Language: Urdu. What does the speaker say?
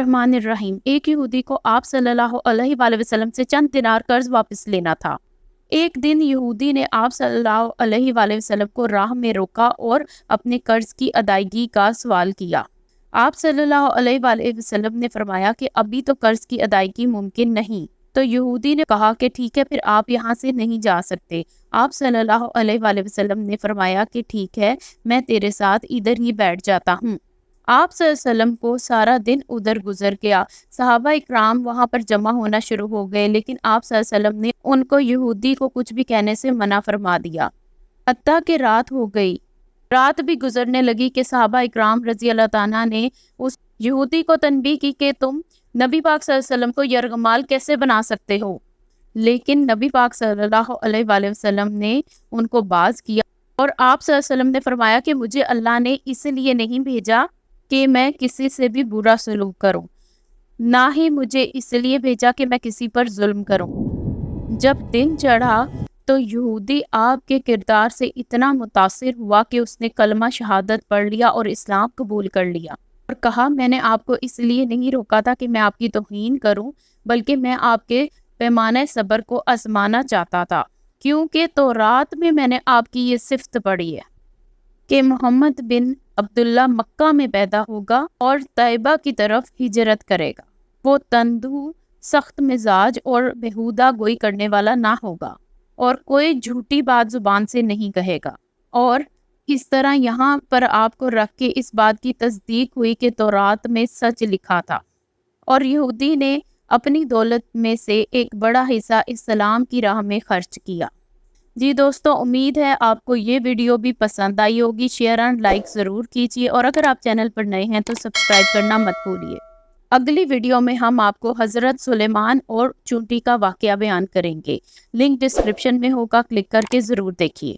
الرحمن الرحیم۔ ایک یہودی کو آپ صلی اللہ علیہ وآلہ وسلم سے چند دینار قرض واپس لینا تھا۔ ایک دن یہودی نے آپ صلی اللہ علیہ وآلہ وسلم کو راہ میں روکا اور اپنے قرض کی ادائیگی کا سوال کیا۔ آپ صلی اللہ علیہ وآلہ وسلم نے فرمایا کہ ابھی تو قرض کی ادائیگی ممکن نہیں۔ تو یہودی نے کہا کہ ٹھیک ہے، پھر آپ یہاں سے نہیں جا سکتے۔ آپ صلی اللہ علیہ وآلہ وسلم نے فرمایا کہ ٹھیک ہے، میں تیرے ساتھ ادھر ہی بیٹھ جاتا ہوں۔ آپ صلی اللہ علیہ وسلم کو سارا دن ادھر گزر گیا۔ صحابہ اکرام وہاں پر جمع ہونا شروع ہو گئے، لیکن آپ صلی اللہ علیہ وسلم نے ان کو یہودی کو کچھ بھی کہنے سے منع فرما دیا۔ حتیٰ کہ رات ہو گئی، رات بھی گزرنے لگی کہ صحابہ اکرام رضی اللہ تعالیٰ نے اس یہودی کو تنبیہ کی کہ تم نبی پاک صلی اللہ علیہ وسلم کو یرغمال کیسے بنا سکتے ہو، لیکن نبی پاک صلی اللہ علیہ وآلہ وسلم نے ان کو باز کیا اور آپ صلی اللہ علیہ وسلم نے فرمایا کہ مجھے اللہ نے اس لیے نہیں بھیجا کہ میں کسی سے بھی برا سلوک کروں، نہ ہی مجھے اس لیے بھیجا کہ میں کسی پر ظلم کروں۔ جب دن چڑھا تو یہودی آپ کے کردار سے اتنا متاثر ہوا کہ اس نے کلمہ شہادت پڑھ لیا اور اسلام قبول کر لیا اور کہا میں نے آپ کو اس لیے نہیں روکا تھا کہ میں آپ کی توہین کروں، بلکہ میں آپ کے پیمانہ صبر کو آزمانا چاہتا تھا، کیونکہ تورات میں نے آپ کی یہ صفت پڑھی ہے کہ محمد بن عبداللہ مکہ میں پیدا ہوگا اور طیبہ کی طرف ہجرت کرے گا۔ وہ تندو، سخت مزاج اور بےہودہ گوئی کرنے والا نہ ہوگا اور کوئی جھوٹی بات زبان سے نہیں کہے گا۔ اور اس طرح یہاں پر آپ کو رکھ کے اس بات کی تصدیق ہوئی کہ تورات میں سچ لکھا تھا، اور یہودی نے اپنی دولت میں سے ایک بڑا حصہ اسلام کی راہ میں خرچ کیا۔ جی دوستو، امید ہے آپ کو یہ ویڈیو بھی پسند آئی ہوگی۔ شیئر اینڈ لائک ضرور کیجیے، اور اگر آپ چینل پر نئے ہیں تو سبسکرائب کرنا مت بھولیے۔ اگلی ویڈیو میں ہم آپ کو حضرت سلیمان اور چونٹی کا واقعہ بیان کریں گے۔ لنک ڈسکرپشن میں ہوگا، کلک کر کے ضرور دیکھیے۔